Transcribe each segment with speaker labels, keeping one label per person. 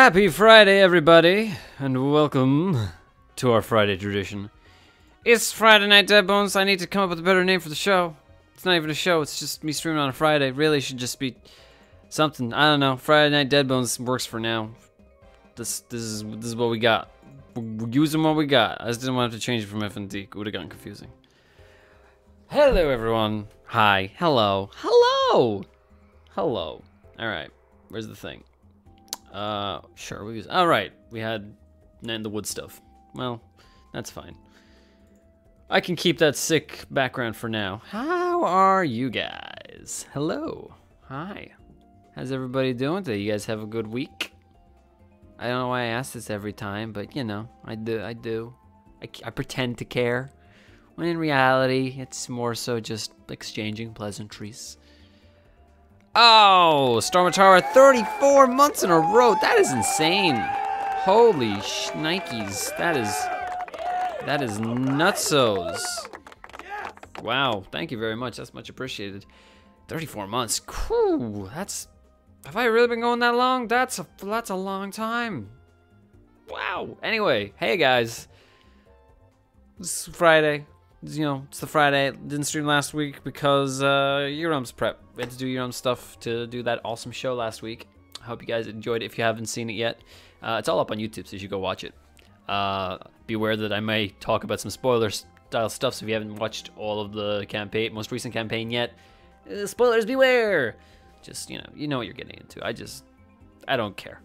Speaker 1: Happy Friday, everybody, and welcome to our Friday tradition. It's Friday Night Deadbones. I need to come up with a better name for the show. It's not even a show, it's just me streaming on a Friday. Really should just be something. I don't know. Friday Night Deadbones works for now. This is what we got. We're using what we got. I just didn't want to change it from FND. It would have gotten confusing. Hello, everyone. Hi. Hello. Hello. Hello. All right. Where's the thing? Sure, we use. All right, we had the wood stuff. Well, that's fine. I can keep that sick background for now. How are you guys? Hello. Hi. How's everybody doing today? You guys have a good week? I don't know why I ask this every time, but you know, I do. I pretend to care, when in reality, it's more so just exchanging pleasantries. Oh, Stormatara 34 months in a row. That is insane. Holy shnikes. That is nutsos. Wow, thank you very much. That's much appreciated. 34 months. Cool. Have I really been going that long? That's a long time. Wow. Anyway, hey guys. This is Friday. You know, it's the Friday. Didn't stream last week because Eurum's prep. We had to do Eurum stuff to do that awesome show last week. I hope you guys enjoyed it if you haven't seen it yet. It's all up on YouTube, so you should go watch it. Be aware that I may talk about some spoiler-style stuff, so if you haven't watched all of the most recent campaign yet, spoilers beware! Just, you know what you're getting into. I don't care.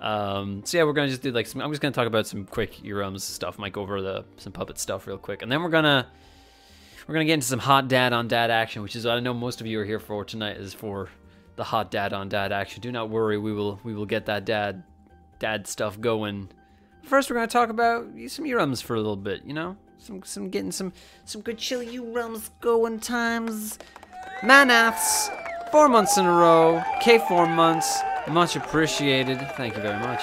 Speaker 1: So yeah, we're gonna just do I'm just gonna talk about some quick Eurums stuff. Might go over some puppet stuff real quick, and then we're gonna get into some hot dad on dad action, which is what I know most of you are here for tonight, is for the hot dad on dad action. Do not worry, we will get that dad stuff going. First, we're gonna talk about some Eurums for a little bit, you know, getting some good chill Eurums going times. Manaths, 4 months in a row. K4 months. Much appreciated. Thank you very much.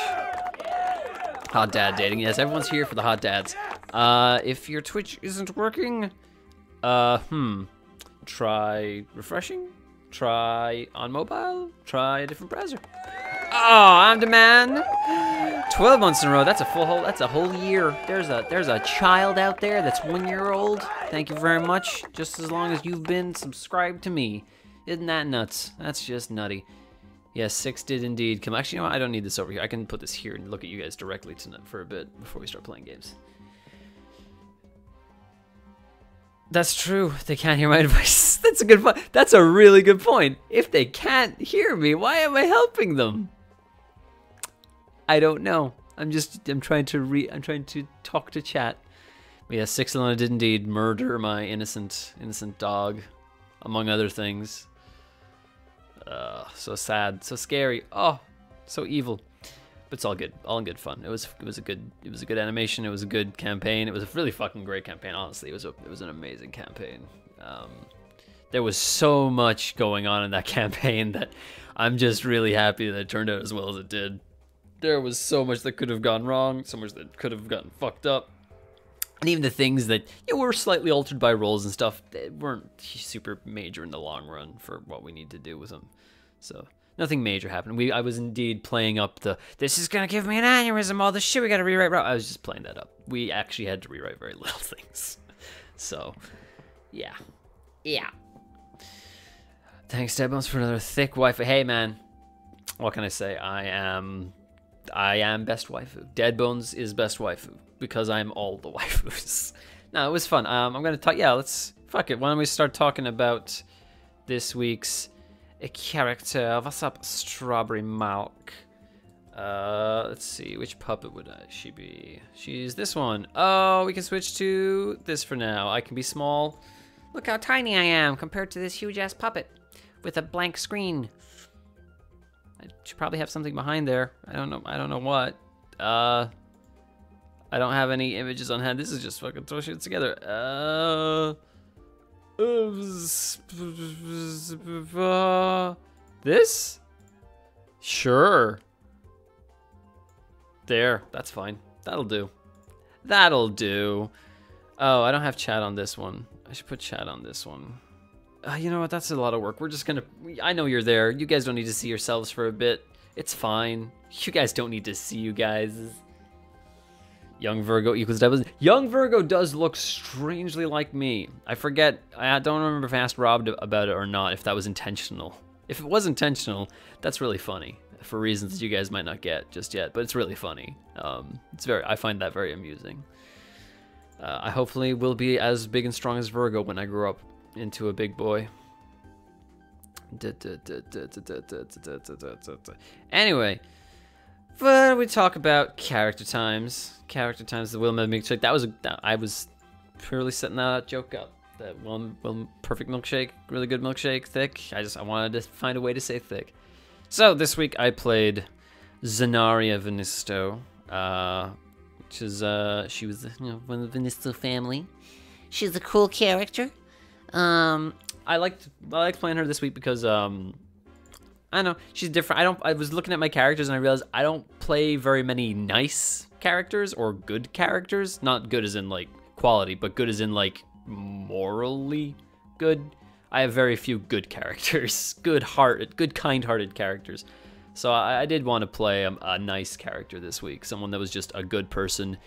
Speaker 1: Hot dad dating. Yes, everyone's here for the hot dads. If your Twitch isn't working, try refreshing. Try on mobile. Try a different browser. Oh, I'm the man. 12 months in a row. That's a whole year. There's a child out there that's 1 year old. Thank you very much. Just as long as you've been subscribed to me. Isn't that nuts? That's just nutty. Yes, 6 did indeed come. Actually, you know what? I don't need this over here. I can put this here and look at you guys directly tonight for a bit before we start playing games. That's true. They can't hear my advice. That's a good point. That's a really good point. If they can't hear me, why am I helping them? I don't know. I'm trying to talk to chat. But yeah, 6 alone did indeed murder my innocent dog, among other things. So sad, so scary. Oh, so evil. But it's all good, all in good fun. It was a good animation. It was a good campaign. It was a really fucking great campaign. Honestly, it was an amazing campaign. There was so much going on in that campaign that I'm just really happy that it turned out as well as it did. There was so much that could have gone wrong, so much that could have gotten fucked up. And even the things that were slightly altered by rolls and stuff, they weren't super major in the long run for what we need to do with them. So nothing major happened. I was indeed playing up this is gonna give me an aneurysm, all the shit we gotta rewrite. I was just playing that up. We actually had to rewrite very little things. So yeah. Thanks, Deadbones, for another thick waifu. Hey man, what can I say? I am best waifu. Deadbones is best waifu. Because I'm all the waifus. No, it was fun. I'm gonna talk. Yeah, fuck it. Why don't we start talking about this week's character? What's up, Strawberry Milk? Let's see. Which puppet would she be? She's this one. Oh, we can switch to this for now. I can be small. Look how tiny I am compared to this huge ass puppet with a blank screen. I should probably have something behind there. I don't know what. I don't have any images on hand. This is just fucking throw shit together. This? Sure. There, that's fine. That'll do. That'll do. Oh, I don't have chat on this one. I should put chat on this one. You know what? That's a lot of work. We're just gonna... I know you're there. You guys don't need to see yourselves for a bit. It's fine. You guys don't need to see you guys. Young Virgo equals Deadbones. Young Virgo does look strangely like me. I forget. I don't remember if I asked Rob about it or not, if that was intentional. If it was intentional, that's really funny for reasons you guys might not get just yet, but it's really funny. I find that very amusing. I hopefully will be as big and strong as Virgo when I grow up into a big boy. Anyway, but we talk about character times. Character times, the Wilma milkshake. I was purely setting that joke up. That one perfect milkshake, really good milkshake, thick. I wanted to find a way to say thick. So this week I played Zenaria Venisto, which is she was one of the Venisto family. She's a cool character. I liked playing her this week because I don't know, she's different. I was looking at my characters and I realized I don't play very many nice characters or good characters. Not good as in like quality, but good as in like morally good. I have very few good characters, good kind-hearted characters. So I did want to play a nice character this week, someone that was just a good person,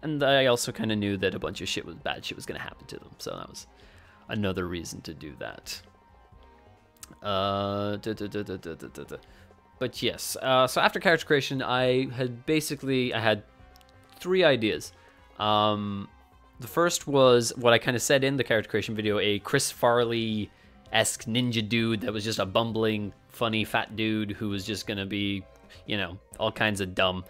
Speaker 1: and I also kind of knew that a bunch of bad shit was gonna happen to them. So that was another reason to do that. But yes, so after character creation, I had 3 ideas. The first was what I kind of said in the character creation video, a Chris Farley-esque ninja dude that was just a bumbling, funny, fat dude who was just gonna be, all kinds of dumb.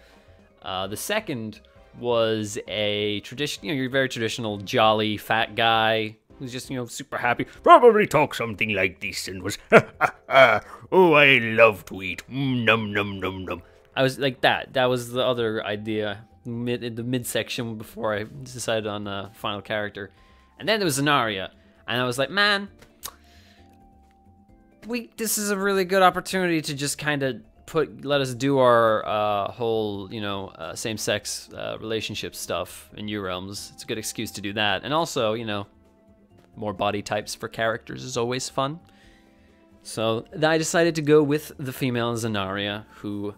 Speaker 1: The second was a your very traditional jolly fat guy who's just, super happy. Probably talk something like this and was, oh, I love to eat. Num, num, num, num. I was like that. That was the other idea in the midsection before I decided on the final character. And then there was Zenaria. And I was like, man, this is a really good opportunity to just kind of let us do our whole, same-sex relationship stuff in your realms. It's a good excuse to do that. And also, more body types for characters is always fun. So I decided to go with the female Zenaria, who,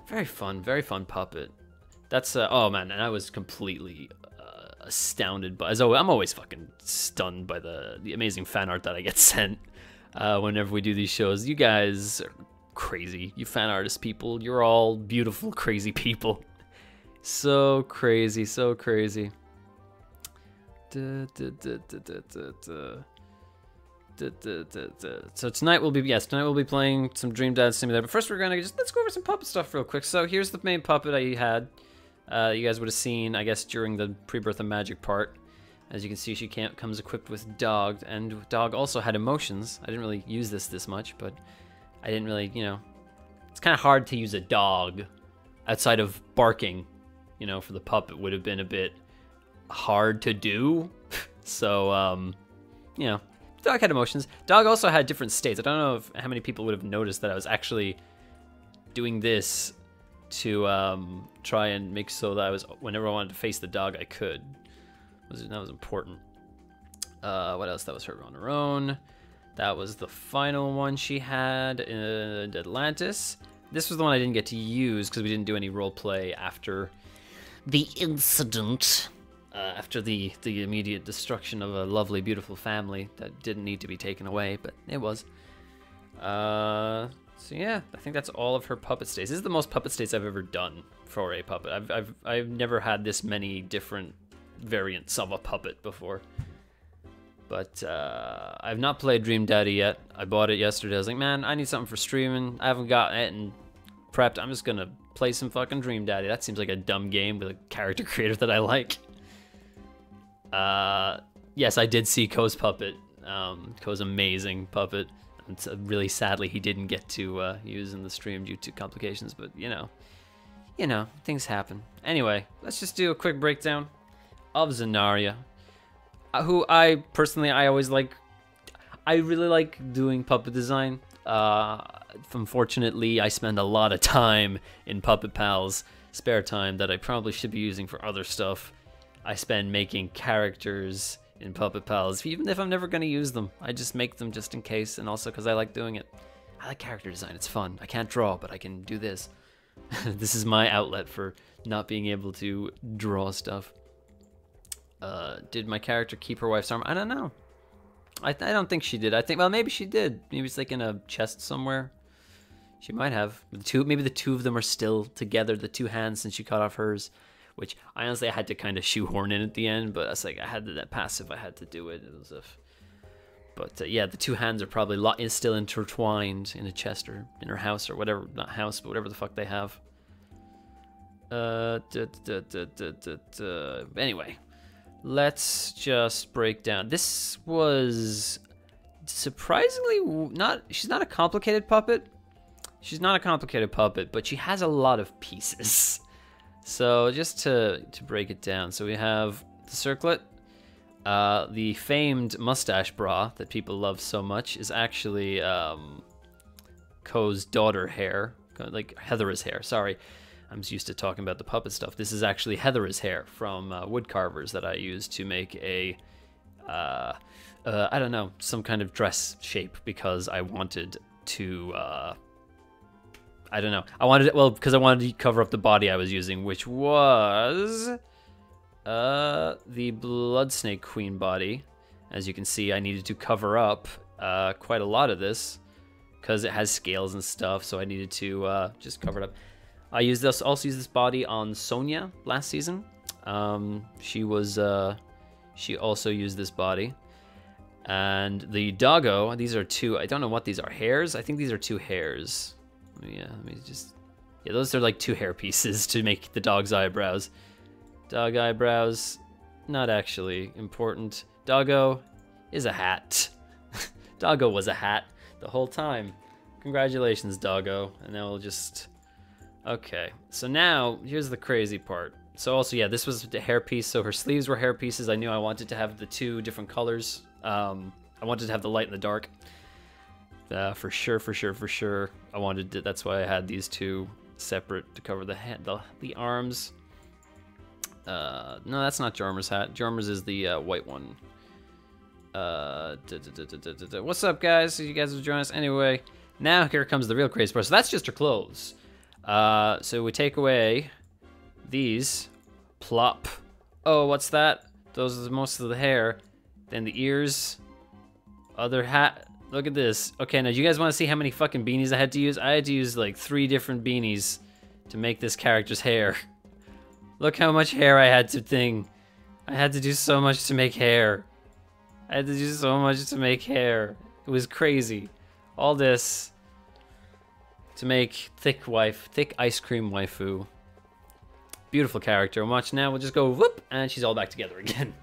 Speaker 1: very fun puppet. That's, oh man, and I was completely astounded by, I'm always fucking stunned by the amazing fan art that I get sent whenever we do these shows. You guys are crazy. You fan artist people, you're all beautiful, crazy people. So crazy, so crazy. So tonight we'll be playing some Dream Dad Simulator. But first we're gonna let's go over some puppet stuff real quick. So here's the main puppet I had. You guys would have seen, I guess, during the pre-birth of magic part. As you can see, she comes equipped with dog, and dog also had emotions. I didn't really use this much, but I didn't really, it's kind of hard to use a dog outside of barking. For the puppet would have been a bit hard to do. So, dog had emotions. Dog also had different states. I don't know how many people would have noticed that I was actually doing this to try and make so that whenever I wanted to face the dog, I could. That was important. What else? That was her on her own. That was the final one she had in Atlantis. This was the one I didn't get to use because we didn't do any role play after the incident. After the immediate destruction of a lovely, beautiful family that didn't need to be taken away, but it was. So yeah, I think that's all of her puppet states. This is the most puppet states I've ever done for a puppet. I've never had this many different variants of a puppet before. But I've not played Dream Daddy yet. I bought it yesterday. I was like, man, I need something for streaming. I haven't gotten it and prepped. I'm just gonna play some fucking Dream Daddy. That seems like a dumb game with a character creator that I like. Yes, I did see Ko's puppet. Ko's amazing puppet. It's really sadly he didn't get to use in the stream due to complications, but you know, things happen. Anyway, let's just do a quick breakdown of Zenaria, who I always like. I really like doing puppet design. Unfortunately, I spend a lot of time in Puppet Pal's spare time that I probably should be using for other stuff. I spend making characters in Puppet Pals, even if I'm never going to use them. I just make them just in case, and also because I like doing it. I like character design. It's fun. I can't draw, but I can do this. This is my outlet for not being able to draw stuff. Did my character keep her wife's arm? I don't know. I don't think she did. I think, well, maybe she did. Maybe it's like in a chest somewhere. She might have. Maybe the two of them are still together, the two hands, since she cut off hers. Which, I honestly, I had to kind of shoehorn in at the end, but it's like, I had that passive, I had to do it. It was a... But yeah, the two hands are probably still intertwined in a chest or in her house or whatever. Not house, but whatever the fuck they have. Anyway, let's just break down. This was surprisingly not... She's not a complicated puppet. She's not a complicated puppet, but she has a lot of pieces. So just to break it down. So we have the circlet. The famed mustache bra that people love so much is actually Ko's daughter hair, like Heathera's hair. Sorry, I'm just used to talking about the puppet stuff. This is actually Heathera's hair from wood carvers that I used to make a, I don't know, some kind of dress shape because I wanted to, I don't know. Because I wanted to cover up the body I was using, which was... the Blood Snake Queen body. As you can see, I needed to cover up quite a lot of this because it has scales and stuff, so I needed to just cover it up. I also used this body on Sonia last season. She also used this body. And the doggo, these are two, I don't know what these are, hairs? I think these are two hairs. Yeah, let me just... Yeah, those are like two hair pieces to make the dog's eyebrows. Dog eyebrows, not actually important. Doggo is a hat. Doggo was a hat the whole time. Congratulations, Doggo. And now we'll just... Okay, so now, here's the crazy part. So also, yeah, this was the hair piece, so her sleeves were hair pieces. I knew I wanted to have the two different colors. I wanted to have the light and the dark. For sure. I wanted to, that's why I had these two separate to cover the head, the arms. No, that's not Jarmer's hat. Jarmer's is the white one. What's up, guys? You guys have joined us. Anyway, now here comes the real crazy part. So that's just her clothes. So we take away these. Plop. Oh, what's that? Those are most of the hair. Then the ears. Other hat. Look at this. Okay, now do you guys want to see how many fucking beanies I had to use? I had to use like 3 different beanies to make this character's hair. Look how much hair I had to thing. I had to do so much to make hair. I had to do so much to make hair. It was crazy. All this to make thick ice cream waifu. Beautiful character. And watch now, we'll just go whoop, and she's all back together again.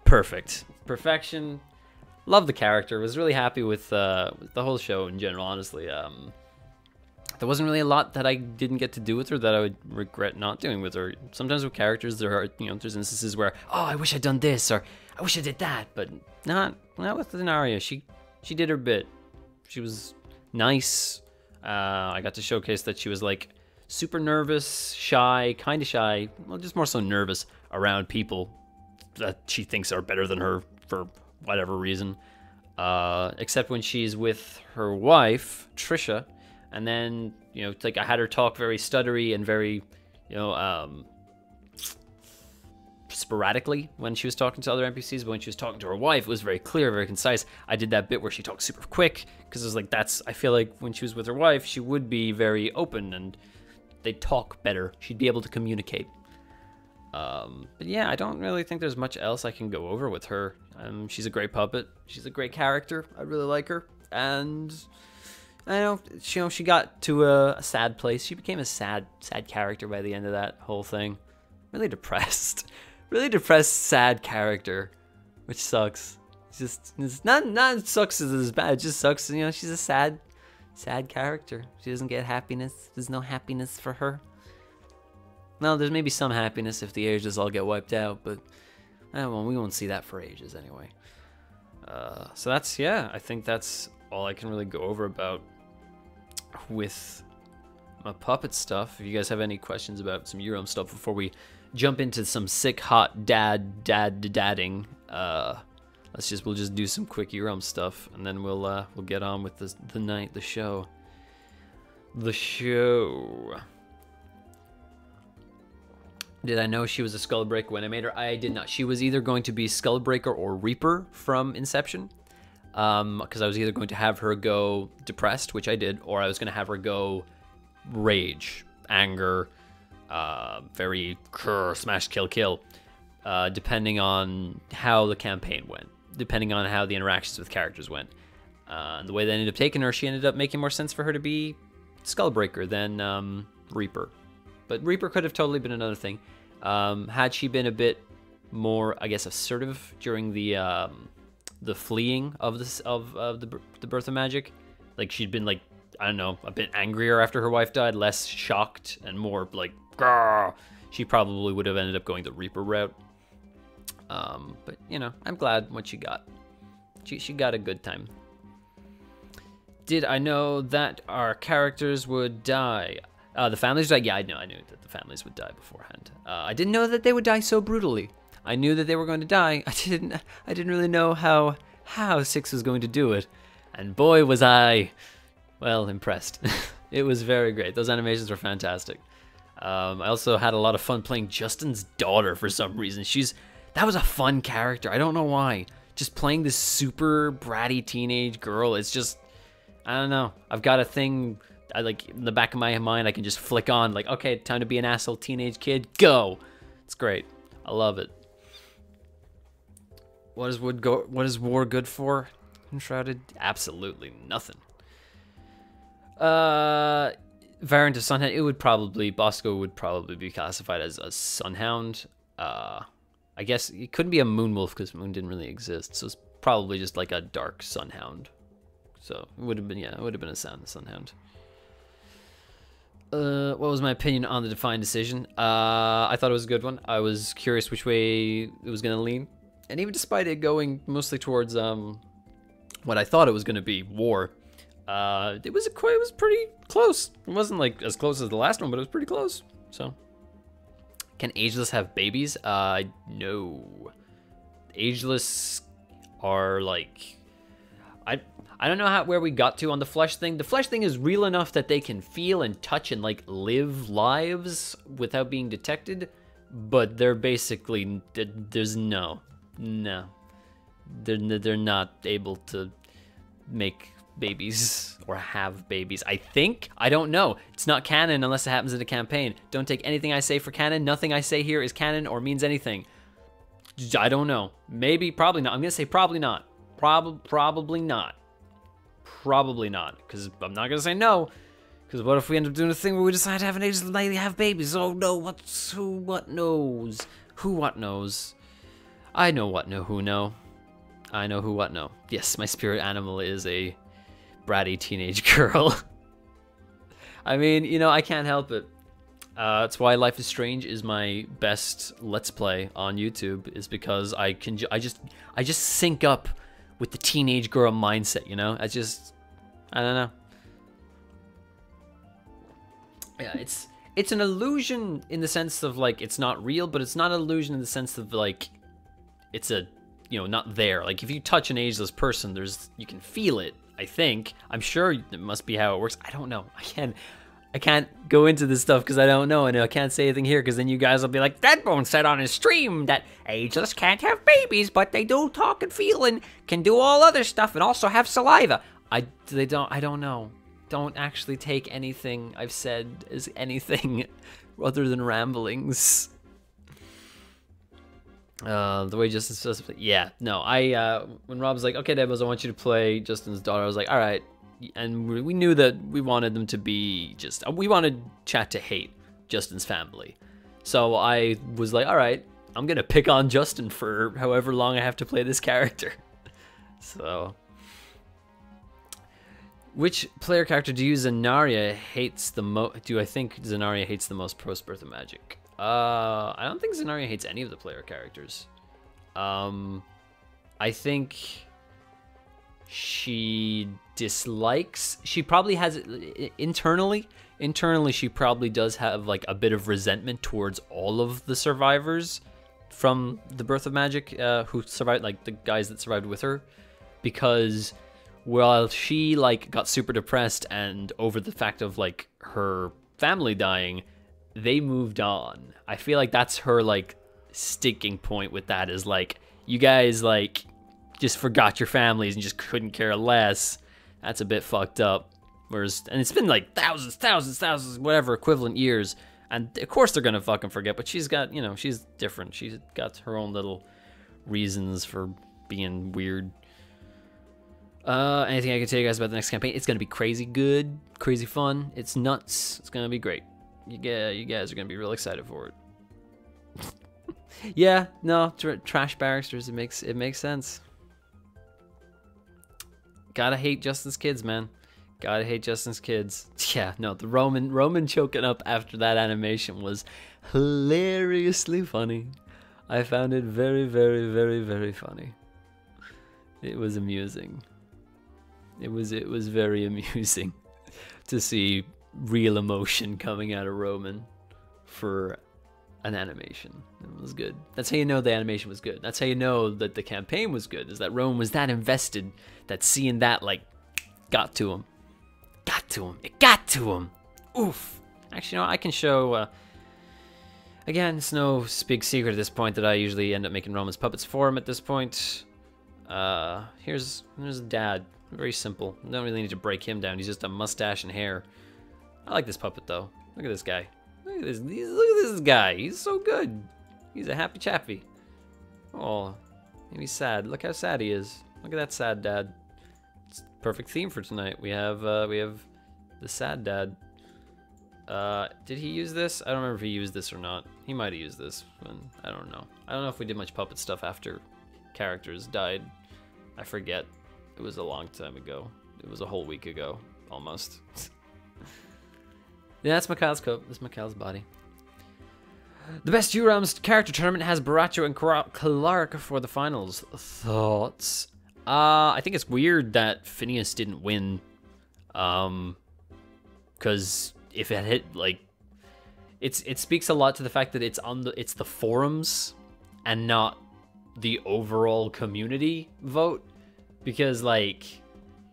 Speaker 1: Perfect. Perfection. Love the character. Was really happy with the whole show in general, honestly. There wasn't really a lot that I didn't get to do with her that I would regret not doing with her. Sometimes with characters, there are, there's instances where, oh, I wish I'd done this, or I wish I did that, but not with Denaria. She did her bit. She was nice. I got to showcase that she was like super nervous, shy, kind of shy, well, just more so nervous around people that she thinks are better than her for whatever reason. Except when she's with her wife, Trisha. And then, like I had her talk very stuttery and very, sporadically when she was talking to other NPCs. But when she was talking to her wife, it was very clear, very concise. I did that bit where she talked super quick because it was like, I feel like when she was with her wife, she would be very open and they'd talk better. She'd be able to communicate. But yeah, I don't really think there's much else I can go over with her. She's a great puppet. She's a great character. I really like her. And I know, she got to a sad place. She became a sad character by the end of that whole thing. Really depressed. Really depressed, sad character. Which sucks. It's not sucks as bad. It just sucks, she's a sad character. She doesn't get happiness. There's no happiness for her. Well, there's maybe some happiness if the ages all get wiped out, but we won't see that for ages anyway. So that's, yeah, I think that's all I can really go over about with my puppet stuff. If you guys have any questions about some Eurom stuff before we jump into some sick, hot dadding, let's we'll just do some quick EROM stuff, and then we'll get on with the show. The show. Did I know she was a Skullbreaker when I made her? I did not. She was either going to be Skullbreaker or Reaper from Inception. Because I was either going to have her go depressed, which I did, or I was going to have her go rage, anger, very smash, kill, kill, depending on how the campaign went, depending on how the interactions with characters went. And the way they ended up taking her, she ended up making more sense for her to be Skullbreaker than Reaper. But Reaper could have totally been another thing. Had she been a bit more, I guess, assertive during the fleeing of the Birth of Magic, like she'd been like, I don't know, a bit angrier after her wife died, less shocked and more like, grrr, she probably would have ended up going the Reaper route. But you know, I'm glad what she got. She got a good time. Did I know that our characters would die? The families died? Yeah, I knew that the families would die beforehand. I didn't know that they would die so brutally. I knew that they were going to die. I didn't really know how 6 was going to do it. And boy, was I, well, impressed. It was very great. Those animations were fantastic. I also had a lot of fun playing Justin's daughter for some reason. That was a fun character. I don't know why. Just playing this super bratty teenage girl. It's just, I don't know. I've got a thing, like in the back of my mind, I can just flick on like, okay, time to be an asshole teenage kid. Go. It's great. I love it. What is war good for? Enshrouded? Absolutely nothing. Variant of Sunhound, it would probably, Bosco would probably be classified as a Sunhound. I guess it couldn't be a Moonwolf because Moon didn't really exist, so it's probably just like a dark Sunhound. So it would have been, yeah, it would have been a Sunhound. What was my opinion on the Defined Decision? I thought it was a good one. I was curious which way it was going to lean. And even despite it going mostly towards what I thought it was going to be, war, it was pretty close. It wasn't like as close as the last one, but it was pretty close. So, can ageless have babies? No. Ageless are like, I don't know where we got to on the flesh thing. The flesh thing is real enough that they can feel and touch and like live lives without being detected, but they're basically, there's no. They're not able to make babies or have babies. I think. I don't know. It's not canon unless it happens in a campaign. Don't take anything I say for canon. Nothing I say here is canon or means anything. I don't know. Maybe, probably not. I'm gonna say probably not. Probably not. Probably not. Because I'm not gonna say no. Because what if we end up doing a thing where we decide to have an ageless lady have babies? Oh no, what knows? Who what knows? I know what know who know. I know who what know. Yes, my spirit animal is a bratty teenage girl. I mean, you know, I can't help it. That's why Life is Strange is my best Let's Play on YouTube, is because I just sync up with the teenage girl mindset, you know? I don't know. Yeah, it's an illusion in the sense of like it's not real, but it's not an illusion in the sense of like it's a, you know, not there. Like if you touch an ageless person, you can feel it. I think. I'm sure it must be how it works. I don't know. I can't go into this stuff because I don't know, and I can't say anything here because then you guys will be like, Deadbones said on his stream that ageless can't have babies, but they do talk and feel and can do all other stuff and also have saliva. I don't know. Don't actually take anything I've said as anything other than ramblings. The way Justin says, yeah, no, when Rob's like, okay, Deadbones, I want you to play Justin's daughter, I was like, all right. And we knew that we wanted them to be we wanted chat to hate Justin's family. So I was like, all right, I'm going to pick on Justin for however long I have to play this character. So, which player character do I think Zenaria hates the most post Birth of Magic? I don't think Zenaria hates any of the player characters. I think she probably has internally she probably does have like a bit of resentment towards all of the survivors from the birth of magic, who survived, like the guys that survived with her, because while she like got super depressed and over the fact of like her family dying, they moved on. I feel like that's her like sticking point with that, is like, you guys like just forgot your families and just couldn't care less. That's a bit fucked up. Whereas, and it's been like thousands, whatever equivalent years, and of course they're gonna fucking forget. But she's got, you know, she's different. She's got her own little reasons for being weird. Anything I can tell you guys about the next campaign? It's gonna be crazy good, crazy fun. It's nuts. It's gonna be great. You guys are gonna be real excited for it. Yeah, no, trash barristers. It makes sense. Gotta hate Justin's kids, man. Gotta hate Justin's kids. Yeah, no, the Roman choking up after that animation was hilariously funny. I found it very, very, very, very funny. It was amusing. It was very amusing to see real emotion coming out of Roman for an animation. It was good. That's how you know the animation was good. That's how you know that the campaign was good, is that Roman was that invested that seeing that like got to him. It got to him. Oof. Actually, no, I can show. Again, it's no big secret at this point that I usually end up making Roman's puppets for him at this point. Here's Dad. Very simple. Don't really need to break him down. He's just a mustache and hair. I like this puppet though. Look at this guy. Look at this guy. He's so good. He's a happy chappy. Oh, maybe he's sad. Look how sad he is. Look at that sad dad. It's perfect theme for tonight. We have the sad dad. Did he use this? I don't remember if he used this or not. He might have used this. I don't know. I don't know if we did much puppet stuff after characters died. I forget. It was a long time ago. It was a whole week ago, almost. Yeah, that's Mikhail's coat. That's Mikhail's body. The best URAM's character tournament has Baracho and Clark for the finals. Thoughts? I think it's weird that Phineas didn't win. Because if it hit, like, it speaks a lot to the fact that it's the forums and not the overall community vote. Because, like,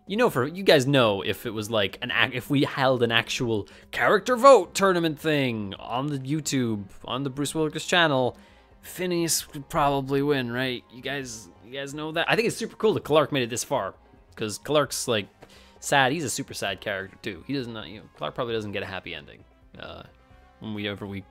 Speaker 1: you guys know, if it was like if we held an actual character vote tournament thing on the YouTube, on the Bruce Willis channel, Phineas would probably win, right? You guys know that. I think it's super cool that Clark made it this far, because Clark's like sad. He's a super sad character too. He doesn't, Clark probably doesn't get a happy ending. Whenever we